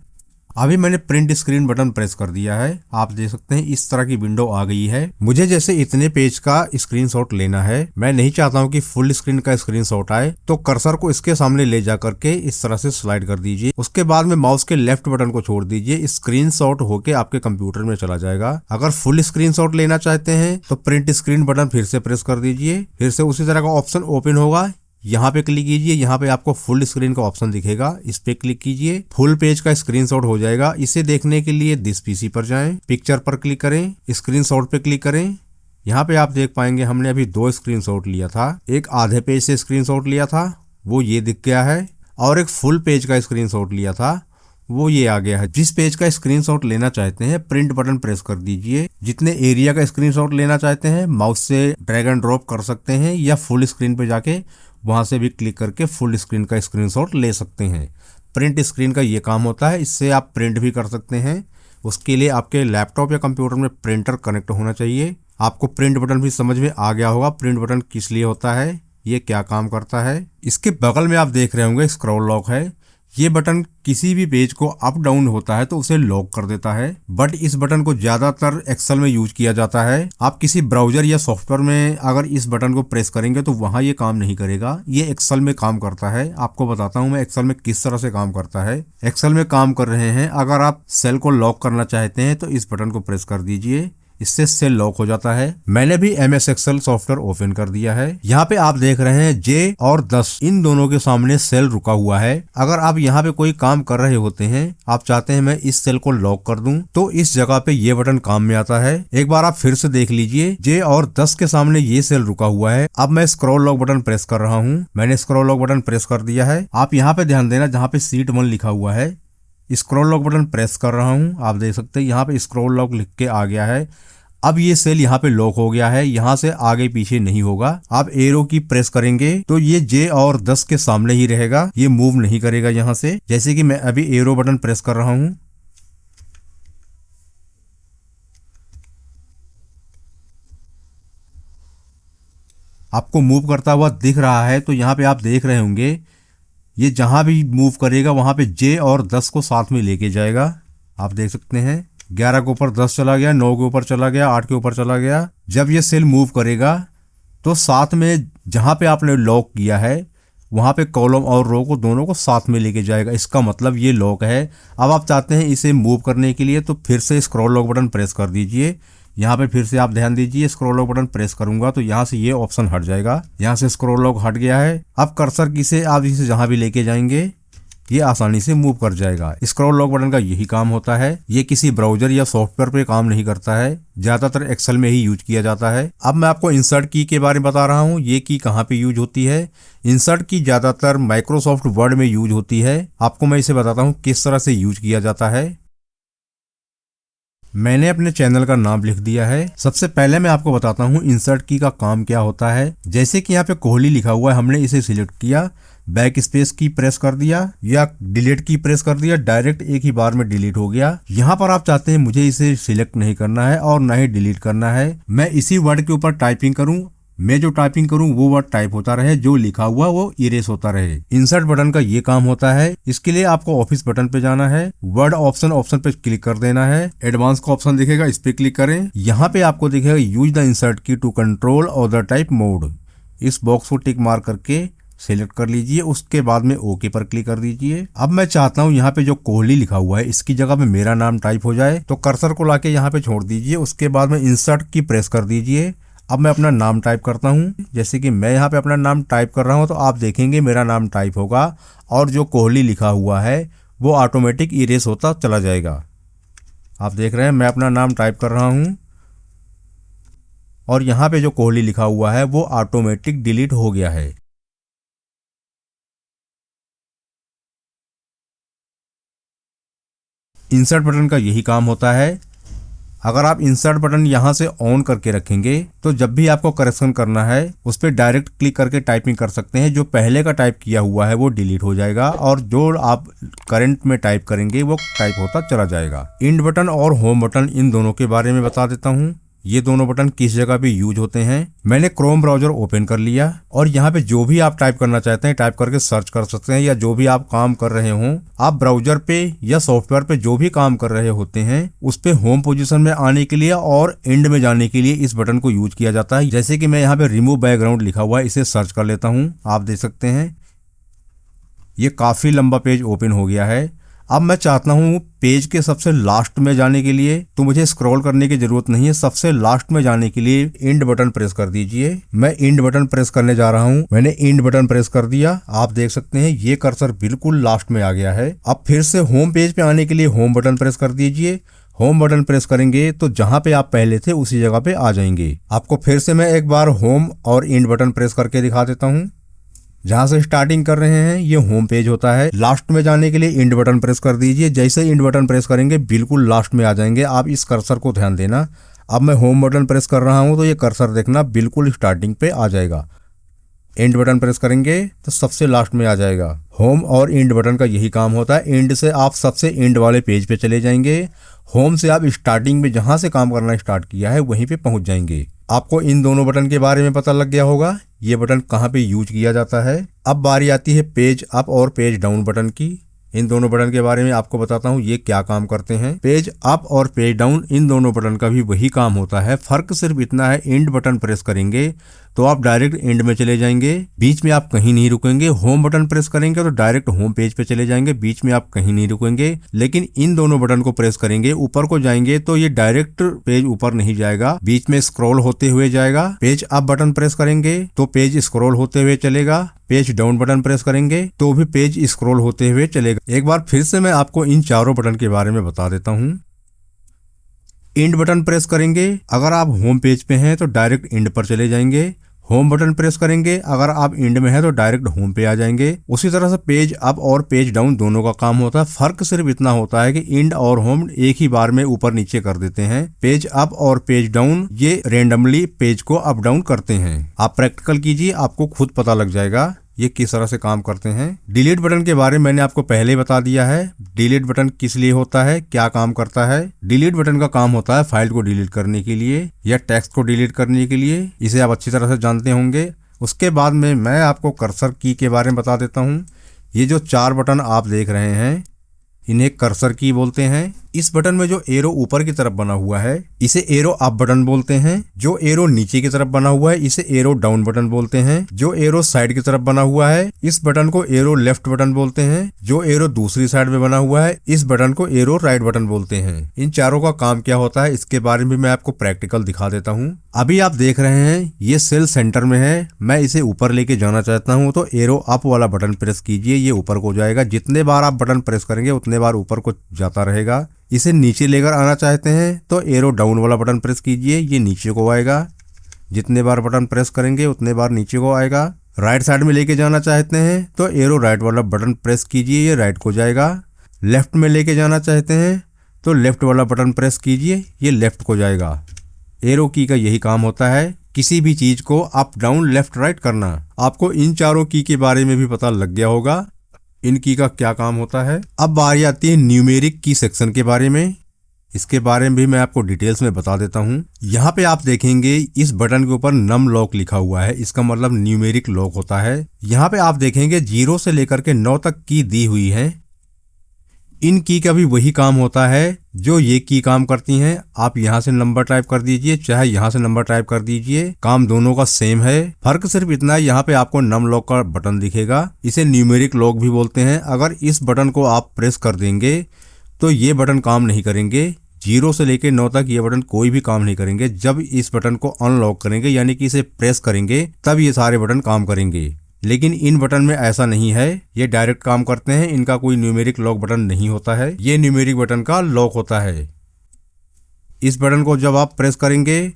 Speaker 1: अभी मैंने प्रिंट स्क्रीन बटन प्रेस कर दिया है। आप देख सकते हैं इस तरह की विंडो आ गई है। मुझे जैसे इतने पेज का स्क्रीनशॉट लेना है, मैं नहीं चाहता हूं कि फुल स्क्रीन का स्क्रीनशॉट आए, तो कर्सर को इसके सामने ले जा करके इस तरह से स्लाइड कर दीजिए। उसके बाद में माउस के लेफ्ट बटन को छोड़ दीजिए, स्क्रीनशॉट होके आपके कंप्यूटर में चला जाएगा। अगर फुल स्क्रीनशॉट लेना चाहते हैं तो प्रिंट स्क्रीन बटन फिर से प्रेस कर दीजिए, फिर से उसी तरह का ऑप्शन ओपन होगा, यहाँ पे क्लिक कीजिए। यहाँ पे आपको फुल स्क्रीन का ऑप्शन दिखेगा, इस पे क्लिक कीजिए, फुल पेज का स्क्रीनशॉट हो जाएगा। इसे देखने के लिए दिस पीसी पर जाएं, पिक्चर पर क्लिक करें, स्क्रीनशॉट पे क्लिक करें। यहाँ पे आप देख पाएंगे हमने अभी 2 स्क्रीनशॉट लिया था। एक आधे पेज से स्क्रीनशॉट लिया था, वो ये दिख गया है, और एक फुल पेज का स्क्रीनशॉट लिया था, वो ये आ गया है। जिस पेज का स्क्रीनशॉट लेना चाहते हैं प्रिंट बटन प्रेस कर दीजिए। जितने एरिया का स्क्रीनशॉट लेना चाहते हैं माउस से ड्रैग एंड ड्रॉप कर सकते हैं, या फुल स्क्रीन पे जाके वहां से भी क्लिक करके फुल स्क्रीन का स्क्रीनशॉट ले सकते हैं। प्रिंट स्क्रीन का ये काम होता है, इससे आप प्रिंट भी कर सकते हैं। उसके लिए आपके लैपटॉप या कंप्यूटर में प्रिंटर कनेक्ट होना चाहिए। आपको प्रिंट बटन भी समझ में आ गया होगा, प्रिंट बटन किस लिए होता है, ये क्या काम करता है। इसके बगल में आप देख रहे होंगे स्क्रॉल लॉक है। ये बटन किसी भी पेज को अप डाउन होता है तो उसे लॉक कर देता है, बट इस बटन को ज्यादातर एक्सेल में यूज किया जाता है। आप किसी ब्राउजर या सॉफ्टवेयर में अगर इस बटन को प्रेस करेंगे तो वहां ये काम नहीं करेगा, ये एक्सेल में काम करता है। आपको बताता हूं मैं एक्सेल में किस तरह से काम करता है। एक्सेल में काम कर रहे हैं, अगर आप सेल को लॉक करना चाहते हैं तो इस बटन को प्रेस कर दीजिए, इससे सेल लॉक हो जाता है। मैंने भी MS एक्सेल सॉफ्टवेयर ओपन कर दिया है। यहाँ पे आप देख रहे हैं J और 10 इन दोनों के सामने सेल रुका हुआ है। अगर आप यहाँ पे कोई काम कर रहे होते हैं, आप चाहते हैं मैं इस सेल को लॉक कर दूं, तो इस जगह पे ये बटन काम में आता है। एक बार आप फिर से देख लीजिए, J और 10 के सामने ये सेल रुका हुआ है। अब मैं स्क्रॉल लॉक बटन प्रेस कर रहा हूँ, मैंने स्क्रॉल लॉक बटन प्रेस कर दिया है। आप यहाँ पे ध्यान देना, जहाँ पे शीट 1 लिखा हुआ है, स्क्रॉल लॉक बटन प्रेस कर रहा हूँ। आप देख सकते हैं यहाँ पे स्क्रॉल लॉक लिख के आ गया है। अब ये सेल यहाँ पे लॉक हो गया है, यहाँ से आगे पीछे नहीं होगा। आप एरो की प्रेस करेंगे तो ये J और 10 के सामने ही रहेगा, ये मूव नहीं करेगा यहाँ से। जैसे कि मैं अभी एरो बटन प्रेस कर रहा हूँ, आपको मूव करता हुआ दिख रहा है। तो यहाँ पे आप देख रहे होंगे ये जहां भी मूव करेगा वहां पे J और 10 को साथ में लेके जाएगा। आप देख सकते हैं 11 के ऊपर 10 चला गया, 9 के ऊपर चला गया, 8 के ऊपर चला गया। जब ये सेल मूव करेगा तो साथ में जहां पे आपने लॉक किया है वहां पे कॉलम और रो को दोनों को साथ में लेके जाएगा। इसका मतलब ये लॉक है। अब आप चाहते हैं इसे मूव करने के लिए तो फिर से स्क्रॉल लॉक बटन प्रेस कर दीजिए। यहाँ पे फिर से आप ध्यान दीजिए, स्क्रॉल लॉक बटन प्रेस करूंगा तो यहाँ से ये ऑप्शन हट जाएगा। यहाँ से स्क्रॉल लॉक हट गया है। अब कर्सर की से आप इसे जहां भी लेके जाएंगे ये आसानी से मूव कर जाएगा। स्क्रॉल लॉक बटन का यही काम होता है। ये किसी ब्राउजर या सॉफ्टवेयर पे काम नहीं करता है, ज्यादातर एक्सेल में ही यूज किया जाता है। अब मैं आपको इंसर्ट की के बारे में बता रहा हूँ। ये की कहाँ पे यूज होती है। इंसर्ट की ज्यादातर माइक्रोसॉफ्ट वर्ड में यूज होती है। आपको मैं इसे बताता हूँ किस तरह से यूज किया जाता है। मैंने अपने चैनल का नाम लिख दिया है। सबसे पहले मैं आपको बताता हूँ इंसर्ट की का काम क्या होता है। जैसे कि यहाँ पे कोहली लिखा हुआ है, हमने इसे सिलेक्ट किया, बैक स्पेस की प्रेस कर दिया या डिलीट की प्रेस कर दिया, डायरेक्ट एक ही बार में डिलीट हो गया। यहाँ पर आप चाहते हैं मुझे इसे सिलेक्ट नहीं करना है और ना ही डिलीट करना है, मैं इसी वर्ड के ऊपर टाइपिंग करूँ। मैं जो टाइपिंग करूं वो वर्ड टाइप होता रहे, जो लिखा हुआ वो इरेज होता रहे। इंसर्ट बटन का ये काम होता है। इसके लिए आपको ऑफिस बटन पे जाना है, वर्ड ऑप्शन पे क्लिक कर देना है। एडवांस का ऑप्शन दिखेगा, इस पे क्लिक करें। यहाँ पे आपको दिखेगा use the insert key to control other type mode. इस बॉक्स को टिक मार करके सिलेक्ट कर लीजिए, उसके बाद में ओके पर क्लिक कर दीजिए। अब मैं चाहता हूँ यहाँ पे जो कोहली लिखा हुआ है इसकी जगह पे मेरा नाम टाइप हो जाए, तो कर्सर को लाके यहाँ पे छोड़ दीजिए, उसके बाद में इंसर्ट की प्रेस कर दीजिए। अब मैं अपना नाम टाइप करता हूं। जैसे कि मैं यहाँ पे अपना नाम टाइप कर रहा हूं तो आप देखेंगे मेरा नाम टाइप होगा और जो कोहली लिखा हुआ है वो ऑटोमेटिक इरेज होता चला जाएगा। आप देख रहे हैं मैं अपना नाम टाइप कर रहा हूं और यहाँ पे जो कोहली लिखा हुआ है वो ऑटोमेटिक डिलीट हो गया है। इंसर्ट बटन का यही काम होता है। अगर आप इंसर्ट बटन यहाँ से ऑन करके रखेंगे तो जब भी आपको करेक्शन करना है उस पर डायरेक्ट क्लिक करके टाइपिंग कर सकते हैं। जो पहले का टाइप किया हुआ है वो डिलीट हो जाएगा और जो आप करंट में टाइप करेंगे वो टाइप होता चला जाएगा। इंड बटन और होम बटन इन दोनों के बारे में बता देता हूँ। ये दोनों बटन किस जगह पे यूज होते हैं। मैंने क्रोम ब्राउजर ओपन कर लिया और यहाँ पे जो भी आप टाइप करना चाहते हैं टाइप करके सर्च कर सकते हैं, या जो भी आप काम कर रहे हो आप ब्राउजर पे या सॉफ्टवेयर पे जो भी काम कर रहे होते हैं उस पे होम पोजीशन में आने के लिए और एंड में जाने के लिए इस बटन को यूज किया जाता है। जैसे कि मैं यहाँ पे रिमूव बैकग्राउंड लिखा हुआ है, इसे सर्च कर लेता हूँ। आप देख सकते हैं ये काफी लंबा पेज ओपन हो गया है। अब मैं चाहता हूँ पेज के सबसे लास्ट में जाने के लिए, तो मुझे स्क्रॉल करने की जरूरत नहीं है। सबसे लास्ट में जाने के लिए एंड बटन प्रेस कर दीजिए। मैं एंड बटन प्रेस करने जा रहा हूँ। मैंने एंड बटन प्रेस कर दिया। आप देख सकते हैं ये कर्सर बिल्कुल लास्ट में आ गया है। अब फिर से होम पेज पे आने के लिए होम बटन प्रेस कर दीजिए। होम बटन प्रेस करेंगे तो जहां पे आप पहले थे उसी जगह पे आ जाएंगे। आपको फिर से मैं एक बार होम और एंड बटन प्रेस करके दिखा देता हूँ। जहां से स्टार्टिंग कर रहे हैं ये होम पेज होता है। लास्ट में जाने के लिए एंड बटन प्रेस कर दीजिए। जैसे एंड बटन प्रेस करेंगे बिल्कुल लास्ट में आ जाएंगे। आप इस कर्सर को ध्यान देना। अब मैं होम बटन प्रेस कर रहा हूं तो ये कर्सर देखना बिल्कुल स्टार्टिंग पे आ जाएगा। एंड बटन प्रेस करेंगे तो सबसे लास्ट में आ जाएगा। होम और एंड बटन का यही काम होता है। एंड से आप सबसे एंड वाले पेज पे चले जाएंगे। होम से आप स्टार्टिंग में जहां से काम करना स्टार्ट किया है वहीं पे पहुंच जाएंगे। आपको इन दोनों बटन के बारे में पता लग गया होगा, ये बटन कहाँ पे यूज किया जाता है। अब बारी आती है पेज अप और पेज डाउन बटन की। इन दोनों बटन के बारे में आपको बताता हूँ ये क्या काम करते हैं। पेज अप और पेज डाउन इन दोनों बटन का भी वही काम होता है। फर्क सिर्फ इतना है, एंड बटन प्रेस करेंगे तो आप डायरेक्ट एंड में चले जाएंगे, बीच में आप कहीं नहीं रुकेंगे। होम बटन प्रेस करेंगे तो डायरेक्ट होम पेज पे चले जाएंगे, बीच में आप कहीं नहीं रुकेंगे। लेकिन इन दोनों बटन को प्रेस करेंगे ऊपर को जाएंगे तो ये डायरेक्ट पेज ऊपर नहीं जाएगा, बीच में स्क्रॉल होते हुए जाएगा। पेज अप बटन प्रेस करेंगे तो पेज स्क्रॉल होते हुए चलेगा। पेज डाउन बटन प्रेस करेंगे तो भी पेज स्क्रॉल होते हुए चलेगा। एक बार फिर से मैं आपको इन चारों बटन के बारे में बता देता हूँ। एंड बटन प्रेस करेंगे, अगर आप होम पेज पे हैं तो डायरेक्ट एंड पर चले जाएंगे। होम बटन प्रेस करेंगे, अगर आप एंड में हैं तो डायरेक्ट होम पे आ जाएंगे। उसी तरह से पेज अप और पेज डाउन दोनों का काम होता है। फर्क सिर्फ इतना होता है कि एंड और होम एक ही बार में ऊपर नीचे कर देते हैं। पेज अप और पेज डाउन ये रेंडमली पेज को अप डाउन करते हैं। आप प्रैक्टिकल कीजिए, आपको खुद पता लग जाएगा ये किस तरह से काम करते हैं। डिलीट बटन के बारे में मैंने आपको पहले ही बता दिया है। डिलीट बटन किस लिए होता है, क्या काम करता है। डिलीट बटन का काम होता है फाइल को डिलीट करने के लिए या टेक्स्ट को डिलीट करने के लिए। इसे आप अच्छी तरह से जानते होंगे। उसके बाद में मैं आपको कर्सर की के बारे में बता देता हूँ। ये जो चार बटन आप देख रहे हैं इन्हें कर्सर की बोलते हैं। इस बटन में जो एरो ऊपर की तरफ बना हुआ है इसे एरो अप बटन बोलते हैं। जो एरो नीचे की तरफ बना हुआ है इसे एरो डाउन बटन बोलते हैं। जो एरो साइड की तरफ बना हुआ है इस बटन को एरो लेफ्ट बटन बोलते हैं। जो एरो दूसरी साइड में बना हुआ है इस बटन को एरो राइट बटन बोलते हैं। इन चारों का काम क्या होता है इसके बारे में मैं आपको प्रैक्टिकल दिखा देता हूँ। अभी आप देख रहे हैं ये सेल सेंटर में है। मैं इसे ऊपर लेके जाना चाहता हूँ तो एरो अप वाला बटन प्रेस कीजिए, ये ऊपर को जाएगा। जितने बार आप बटन प्रेस करेंगे उतने बार ऊपर को जाता रहेगा। इसे नीचे लेकर आना चाहते हैं तो एरो डाउन वाला बटन प्रेस कीजिए, ये नीचे को आएगा। जितने बार बटन प्रेस करेंगे उतने बार नीचे को आएगा। राइट साइड में लेके जाना चाहते हैं तो एरो राइट वाला बटन प्रेस कीजिए, ये राइट को जाएगा। लेफ्ट में लेके जाना चाहते हैं तो लेफ्ट वाला बटन प्रेस कीजिए, ये लेफ्ट को जाएगा। एरो की का यही काम होता है, किसी भी चीज को अप डाउन लेफ्ट राइट करना। आपको इन चारों की के बारे में भी पता लग गया होगा इन की का क्या काम होता है। अब बारी आती है न्यूमेरिक की सेक्शन के बारे में। इसके बारे में भी मैं आपको डिटेल्स में बता देता हूँ। यहाँ पे आप देखेंगे इस बटन के ऊपर नम लॉक लिखा हुआ है, इसका मतलब न्यूमेरिक लॉक होता है। यहाँ पे आप देखेंगे 0 से लेकर के 9 तक की दी हुई है। इन की का भी वही काम होता है जो ये की काम करती हैं। आप यहाँ से नंबर टाइप कर दीजिए चाहे यहाँ से नंबर टाइप कर दीजिए, काम दोनों का सेम है। फर्क सिर्फ इतना है यहाँ पे आपको नम लॉक का बटन दिखेगा, इसे न्यूमेरिक लॉक भी बोलते हैं। अगर इस बटन को आप प्रेस कर देंगे तो ये बटन काम नहीं करेंगे। 0 से लेकर 9 तक ये बटन कोई भी काम नहीं करेंगे। जब इस बटन को अनलॉक करेंगे यानी कि इसे प्रेस करेंगे तब ये सारे बटन काम करेंगे। लेकिन इन बटन में ऐसा नहीं है, ये डायरेक्ट काम करते हैं। इनका कोई न्यूमेरिक लॉक बटन नहीं होता है, ये न्यूमेरिक बटन का लॉक होता है। इस बटन को जब आप प्रेस करेंगे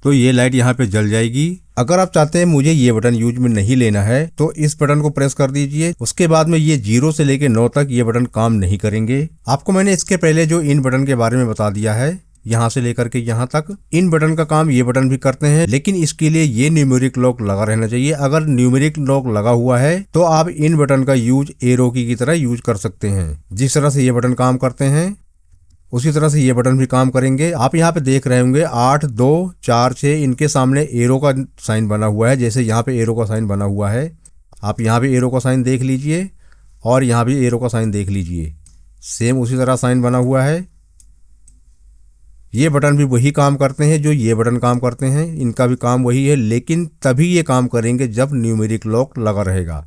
Speaker 1: तो ये लाइट यहाँ पे जल जाएगी। अगर आप चाहते हैं मुझे ये बटन यूज में नहीं लेना है तो इस बटन को प्रेस कर दीजिए। उसके बाद में ये 0 से लेकर 9 तक ये बटन काम नहीं करेंगे। आपको मैंने इसके पहले जो इन बटन के बारे में बता दिया है, यहाँ से लेकर के यहाँ तक इन बटन का काम ये बटन भी करते हैं। लेकिन इसके लिए ये न्यूमेरिक लॉक लगा रहना चाहिए। अगर न्यूमेरिक लॉक लगा हुआ है तो आप इन बटन का यूज एरो की तरह यूज कर सकते हैं, जिस तरह से ये बटन काम करते हैं उसी तरह से ये बटन भी काम करेंगे। आप यहाँ पे देख रहे होंगे 8, 2, 4, 6 इनके सामने एरो का साइन बना हुआ है। जैसे यहाँ पे एरो का साइन बना हुआ है, आप यहाँ भी एरो का साइन देख लीजिए और यहाँ भी एरो का साइन देख लीजिए, सेम उसी तरह साइन बना हुआ है। ये बटन भी वही काम करते हैं जो ये बटन काम करते हैं, इनका भी काम वही है, लेकिन तभी ये काम करेंगे जब न्यूमेरिक लॉक लगा रहेगा।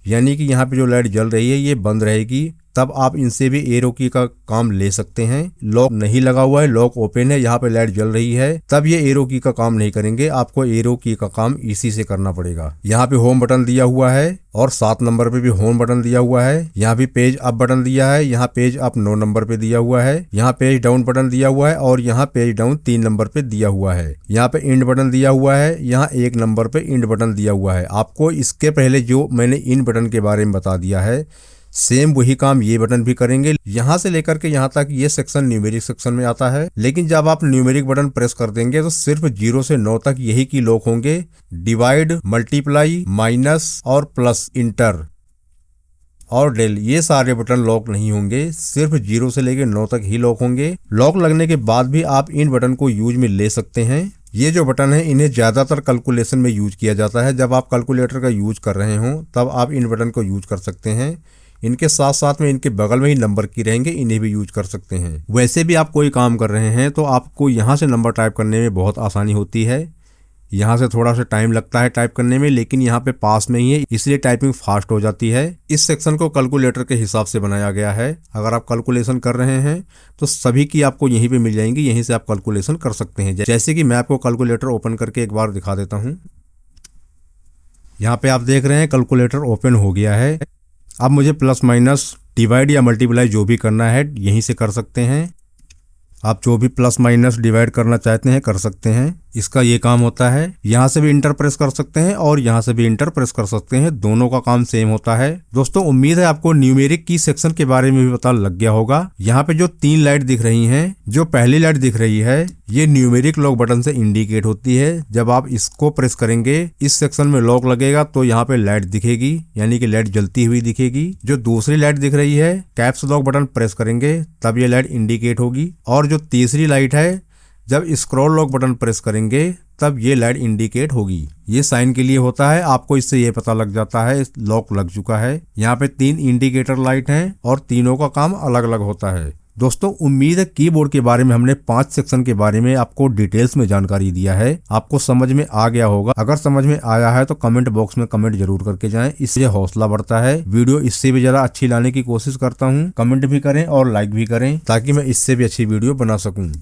Speaker 1: यानी कि यहाँ पे जो लाइट जल रही है ये बंद रहेगी, तब आप इनसे भी एरो की का काम ले सकते हैं। लॉक नहीं लगा हुआ है, लॉक ओपन है, यहाँ पे लाइट जल रही है, तब ये एरो की का काम नहीं करेंगे, आपको एरो की का काम इसी से करना पड़ेगा। यहाँ पे होम बटन दिया हुआ है और 7 नंबर पे भी होम बटन दिया हुआ है। यहाँ भी पेज अप बटन दिया है, यहाँ पेज अप 9 नंबर पे दिया हुआ है। यहाँ पेज डाउन बटन दिया हुआ है और यहाँ पेज डाउन 3 नंबर पे दिया हुआ है। यहाँ पे इंड बटन दिया हुआ है, यहाँ 1 नंबर पे इंड बटन दिया हुआ है। आपको इसके पहले जो मैंने इन बटन के बारे में बता दिया है, सेम वही काम ये बटन भी करेंगे। यहाँ से लेकर के यहाँ तक ये सेक्शन न्यूमेरिक सेक्शन में आता है, लेकिन जब आप न्यूमेरिक बटन प्रेस कर देंगे तो सिर्फ 0 से 9 तक यही की लॉक होंगे। डिवाइड, मल्टीप्लाई, माइनस और प्लस, इंटर और डेल, ये सारे बटन लॉक नहीं होंगे, सिर्फ 0 से लेकर 9 तक ही लॉक होंगे। लॉक लगने के बाद भी आप इन बटन को यूज में ले सकते हैं। ये जो बटन है इन्हें ज्यादातर कैलकुलेशन में यूज किया जाता है। जब आप कैलकुलेटर का यूज कर रहे हो तब आप इन बटन को यूज कर सकते हैं। इनके साथ साथ में इनके बगल में ही नंबर की रहेंगे, इन्हें भी यूज कर सकते हैं। वैसे भी आप कोई काम कर रहे हैं तो आपको यहाँ से नंबर टाइप करने में बहुत आसानी होती है। यहाँ से थोड़ा सा टाइम लगता है टाइप करने में, लेकिन यहाँ पे पास में ही है, इसलिए टाइपिंग फास्ट हो जाती है। इस सेक्शन को कैलकुलेटर के हिसाब से बनाया गया है। अगर आप कैलकुलेशन कर रहे हैं तो सभी की आपको यहीं पे मिल जाएंगी, यहीं से आप कैलकुलेशन कर सकते हैं। जैसे कि मैं आपको कैलकुलेटर ओपन करके एक बार दिखा देता हूँ। यहाँ पे आप देख रहे हैं कैलकुलेटर ओपन हो गया है। अब मुझे प्लस माइनस, डिवाइड या मल्टीप्लाई जो भी करना है यहीं से कर सकते हैं। आप जो भी प्लस माइनस डिवाइड करना चाहते हैं कर सकते हैं। इसका ये काम होता है। यहाँ से भी इंटर प्रेस कर सकते हैं और यहाँ से भी इंटर प्रेस कर सकते हैं, दोनों का काम सेम होता है। दोस्तों उम्मीद है आपको न्यूमेरिक की सेक्शन के बारे में भी पता लग गया होगा। यहाँ पे जो 3 लाइट दिख रही हैं, जो पहली लाइट दिख रही है ये न्यूमेरिक लॉक बटन से इंडिकेट होती है। जब आप इसको प्रेस करेंगे, इस सेक्शन में लॉक लगेगा तो यहाँ पे लाइट दिखेगी, यानी कि लाइट जलती हुई दिखेगी। जो दूसरी लाइट दिख रही है, कैप्स लॉक बटन प्रेस करेंगे तब ये लाइट इंडिकेट होगी। और जो तीसरी लाइट है, जब स्क्रॉल लॉक बटन प्रेस करेंगे तब ये लाइट इंडिकेट होगी। ये साइन के लिए होता है, आपको इससे ये पता लग जाता है लॉक लग चुका है। यहाँ पे 3 इंडिकेटर लाइट हैं और तीनों का काम अलग अलग होता है। दोस्तों उम्मीद है कीबोर्ड के बारे में हमने 5 सेक्शन के बारे में आपको डिटेल्स में जानकारी दिया है, आपको समझ में आ गया होगा। अगर समझ में आया है तो कमेंट बॉक्स में कमेंट जरूर करके जाएं, इससे हौसला बढ़ता है। वीडियो इससे भी ज्यादा अच्छी लाने की कोशिश करता हूं। कमेंट भी करें और लाइक भी करें ताकि मैं इससे भी अच्छी वीडियो बना सकूं।